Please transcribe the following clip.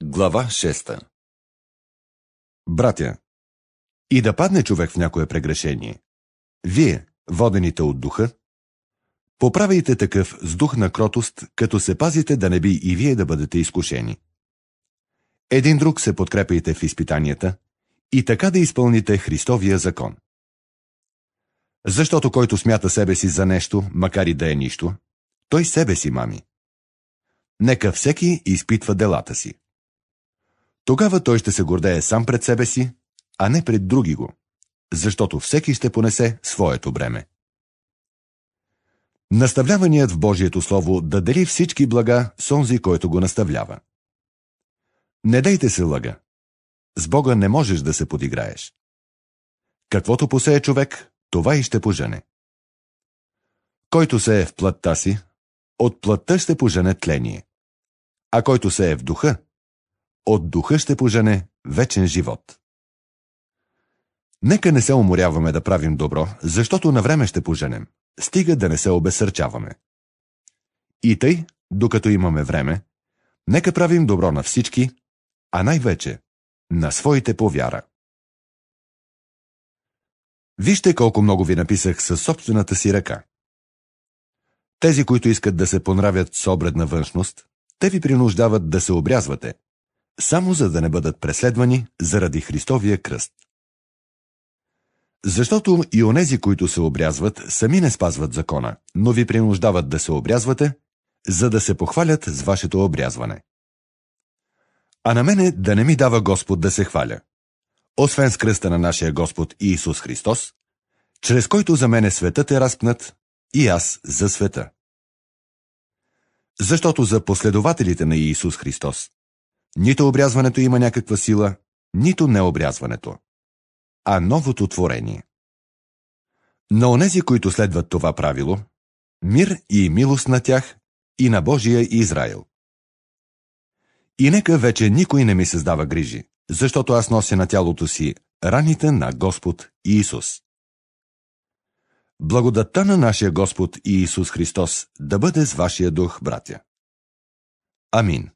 Глава 6. Братя, и да падне човек в някое прегрешение, вие, водените от духа, поправяйте такъв с дух на кротост, като се пазите да не би и вие да бъдете изкушени. Един друг се подкрепяйте в изпитанията и така да изпълните Христовия закон. Защото който смята себе си за нещо, макар и да е нищо, той себе си мами. Нека всеки изпитва делата си. Тогава той ще се гордее сам пред себе си, а не пред други го, защото всеки ще понесе своето бреме. Наставляваният в Божието Слово да дели всички блага с онзи, който го наставлява. Не дейте се лъга. С Бога не можеш да се подиграеш. Каквото посее човек, това и ще пожене. Който се е в плътта си, от плътта ще пожене тление. А който се е в духа, от духа ще пожене вечен живот. Нека не се уморяваме да правим добро, защото навреме ще поженем, стига да не се обезсърчаваме. И тъй, докато имаме време, нека правим добро на всички, а най-вече на своите по вяра. Вижте колко много ви написах със собствената си ръка. Тези, които искат да се понравят с обредна външност, те ви принуждават да се обрязвате, само за да не бъдат преследвани заради Христовия кръст. Защото и онези, които се обрязват, сами не спазват закона, но ви принуждават да се обрязвате, за да се похвалят с вашето обрязване. А на мене да не ми дава Господ да се хваля, освен с кръста на нашия Господ Иисус Христос, чрез който за мене светът е разпнат и аз за света. Защото за последователите на Иисус Христос нито обрязването има някаква сила, нито необрязването, а новото творение. На онези, които следват това правило, мир и милост на тях и на Божия Израил. И нека вече никой не ми създава грижи, защото аз нося на тялото си раните на Господ Иисус. Благодатта на нашия Господ Иисус Христос да бъде с вашия дух, братя. Амин.